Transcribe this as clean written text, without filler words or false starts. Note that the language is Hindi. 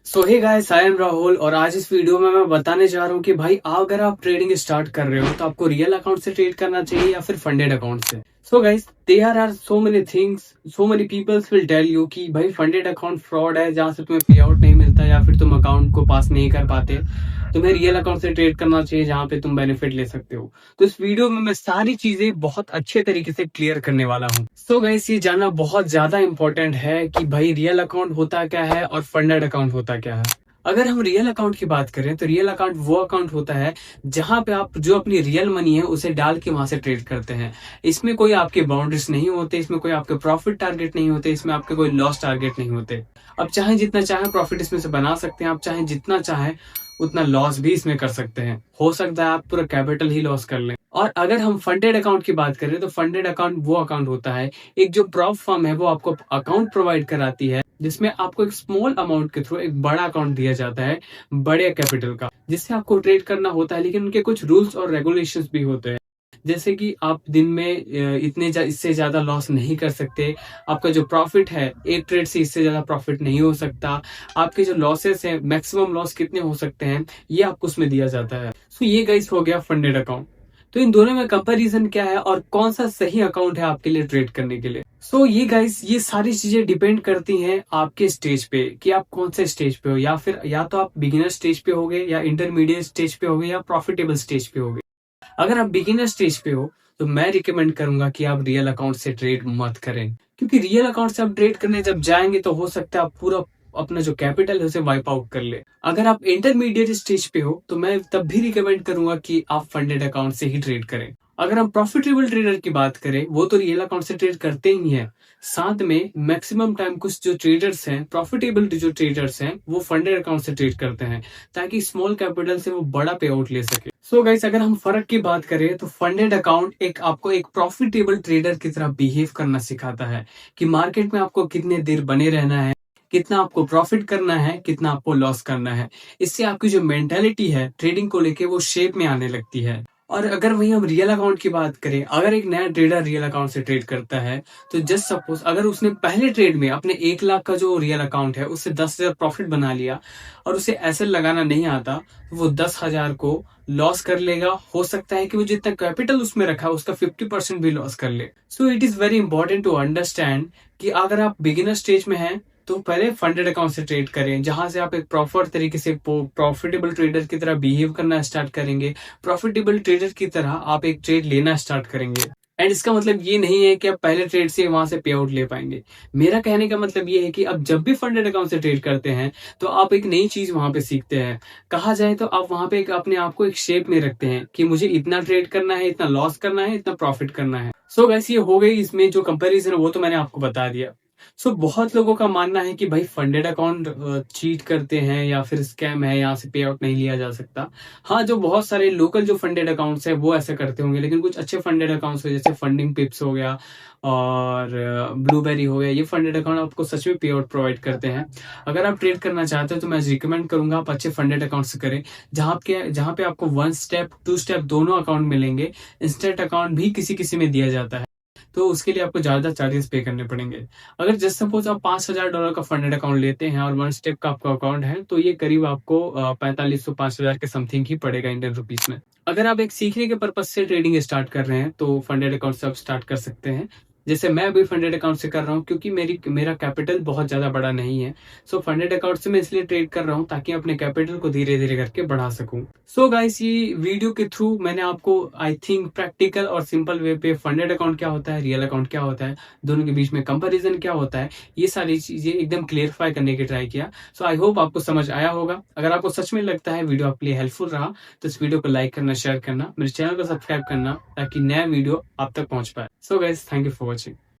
So hey guys, I am Rahul और आज इस वीडियो में मैं बताने जा रहा हूँ कि भाई अगर आप ट्रेडिंग स्टार्ट कर रहे हो तो आपको रियल अकाउंट से ट्रेड करना चाहिए या फिर फंडेड अकाउंट से। So guys, there are so many things, so many peoples will tell you कि भाई फंडेड अकाउंट फ्रॉड है जहां से तुम्हें पे आउट नहीं मिलता या फिर तुम अकाउंट को पास नहीं कर पाते। तुम्हें रियल अकाउंट से ट्रेड करना चाहिए जहां पे तुम बेनिफिट ले सकते हो। तो इस वीडियो में मैं सारी चीजें बहुत अच्छे तरीके से क्लियर करने वाला हूँ। सो गाइस, ये जानना बहुत ज्यादा इंपॉर्टेंट है कि भाई रियल अकाउंट होता क्या है और फंडेड अकाउंट होता क्या है। अगर हम रियल अकाउंट की बात करें तो रियल अकाउंट वो अकाउंट होता है जहां पे आप जो अपनी रियल मनी है उसे डाल के वहां से ट्रेड करते हैं। इसमें कोई आपके बाउंड्रीज नहीं होते, इसमें कोई आपके प्रॉफिट टारगेट नहीं होते, इसमें आपके कोई लॉस टारगेट नहीं होते। अब चाहे जितना चाहे प्रॉफिट इसमें से बना सकते हैं, आप चाहे जितना चाहे उतना लॉस भी इसमें कर सकते हैं। हो सकता है आप पूरा कैपिटल ही लॉस कर लें। और अगर हम फंडेड अकाउंट की बात करें तो फंडेड अकाउंट वो अकाउंट होता है, एक जो प्रॉप फर्म है वो आपको अकाउंट प्रोवाइड कराती है जिसमें आपको एक स्मॉल अमाउंट के थ्रू एक बड़ा अकाउंट दिया जाता है, बड़े कैपिटल का, जिससे आपको ट्रेड करना होता है। लेकिन उनके कुछ रूल्स और रेगुलेशंस भी होते हैं, जैसे कि आप दिन में इससे ज्यादा लॉस नहीं कर सकते। आपका जो प्रॉफिट है एक ट्रेड से इससे ज्यादा प्रॉफिट नहीं हो सकता। आपके जो लॉसेस हैं, मैक्सिमम लॉस कितने हो सकते हैं, ये आपको उसमें दिया जाता है। सो ये गाइस हो गया फंडेड अकाउंट। तो इन दोनों में कंपैरिजन क्या है और कौन सा सही अकाउंट है आपके लिए ट्रेड करने के लिए। सो ये गाइस, ये सारी चीजें डिपेंड करती हैं आपके स्टेज पे कि आप कौन से स्टेज पे हो, या फिर या तो आप बिगिनर स्टेज पे होगे, या इंटरमीडिएट स्टेज पे होगे, या प्रॉफिटेबल स्टेज पे होगे। अगर आप बिगिनर स्टेज पे हो तो मैं रिकमेंड करूंगा कि आप रियल अकाउंट से ट्रेड मत करें, क्योंकि रियल अकाउंट से आप ट्रेड करने जब जाएंगे तो हो सकता है आप पूरा अपना जो कैपिटल है उसे वाइप आउट कर ले। अगर आप इंटरमीडिएट स्टेज पे हो तो मैं तब भी रिकमेंड करूंगा कि आप फंडेड अकाउंट से ही ट्रेड करें। अगर हम प्रॉफिटेबल ट्रेडर की बात करें, वो तो रियल अकाउंट से ट्रेड करते ही हैं, साथ में मैक्सिमम टाइम कुछ जो ट्रेडर्स हैं, प्रॉफिटेबल जो ट्रेडर्स हैं, वो फंडेड अकाउंट से ट्रेड करते हैं ताकि स्मॉल कैपिटल से वो बड़ा पे आउट ले सके। सो गाइस, अगर हम फर्क की बात करें तो फंडेड अकाउंट आपको एक प्रॉफिटेबल ट्रेडर की तरह बिहेव करना सिखाता है कि मार्केट में आपको कितने देर बने रहना है, कितना आपको प्रॉफिट करना है, कितना आपको लॉस करना है। इससे आपकी जो मेंटेलिटी है ट्रेडिंग को लेके वो शेप में आने लगती है। और अगर वही हम रियल अकाउंट की बात करें, अगर एक नया ट्रेडर रियल अकाउंट से ट्रेड करता है तो जस्ट सपोज अगर उसने पहले ट्रेड में अपने 1 लाख का जो रियल अकाउंट है उससे 10,000 प्रॉफिट बना लिया और उसे ऐसे लगाना नहीं आता, तो वो 10,000 को लॉस कर लेगा। हो सकता है कि वो जितना कैपिटल उसमें रखा है उसका 50% भी लॉस कर ले। So it is very important to understand कि अगर आप बिगिनर स्टेज में हैं तो पहले फंडेड अकाउंट से ट्रेड करें, जहां से आप एक प्रॉपर तरीके से प्रॉफिटेबल ट्रेडर की तरह बिहेव करना स्टार्ट करेंगे। प्रॉफिटेबल ट्रेडर की तरह आप एक ट्रेड लेना स्टार्ट करेंगे। एंड इसका मतलब ये नहीं है कि आप पहले ट्रेड से वहां से पे आउट ले पाएंगे। मेरा कहने का मतलब ये है कि आप जब भी फंडेड अकाउंट से ट्रेड करते हैं तो आप एक नई चीज वहां पे सीखते हैं। कहा जाए तो आप वहां पे अपने आप को एक शेप में रखते हैं कि मुझे इतना ट्रेड करना है, इतना लॉस करना है, इतना प्रॉफिट करना है। सो वैसे ये हो गई, इसमें जो कंपेरिजन है वो तो मैंने आपको बता दिया। बहुत लोगों का मानना है कि भाई फंडेड अकाउंट चीट करते हैं या फिर स्कैम है, यहाँ से पे आउट नहीं लिया जा सकता। हाँ, जो बहुत सारे लोकल जो फंडेड अकाउंट्स है वो ऐसा करते होंगे, लेकिन कुछ अच्छे फंडेड अकाउंट्स है जैसे फंडिंग पिप्स हो गया और ब्लूबेरी हो गया, ये फंडेड अकाउंट आपको सच में पे आउट प्रोवाइड करते हैं। अगर आप ट्रेड करना चाहते हो तो मैं रिकमेंड करूंगा आप अच्छे फंडेड अकाउंट से करें, जहाँ पे आपको 1 स्टेप 2 स्टेप दोनों अकाउंट मिलेंगे। इंस्टेंट अकाउंट भी किसी किसी में दिया जाता है, तो उसके लिए आपको ज्यादा चार्जेस पे करने पड़ेंगे। अगर जस्ट सपोज आप $5,000 का फंडेड अकाउंट लेते हैं और 1 स्टेप का आपका अकाउंट है तो ये करीब आपको 4500 5,000 के समथिंग ही पड़ेगा इंडियन रुपीस में। अगर आप एक सीखने के पर्पज से ट्रेडिंग स्टार्ट कर रहे हैं तो फंडेड अकाउंट से आप स्टार्ट कर सकते हैं, जैसे मैं अभी फंडेड अकाउंट से कर रहा हूँ क्योंकि मेरा कैपिटल बहुत ज्यादा बड़ा नहीं है। फंडेड अकाउंट से मैं इसलिए ट्रेड कर रहा हूँ ताकि अपने कैपिटल को धीरे धीरे करके बढ़ा सकूं। गाइस, ये वीडियो के थ्रू मैंने आपको आई थिंक प्रैक्टिकल और सिंपल वे पे फंडेड अकाउंट क्या होता है, रियल अकाउंट क्या होता है, दोनों के बीच में कंपैरिजन क्या होता है, ये सारी चीजें एकदम क्लियरिफाई करने की ट्राई किया। आई होप आपको समझ आया होगा। अगर आपको सच में लगता है वीडियो आपके लिए हेल्पफुल रहा तो इस वीडियो को लाइक करना, शेयर करना, मेरे चैनल को सब्सक्राइब करना ताकि नया वीडियो आप तक पहुंच पाए। Guys, thank you for watching.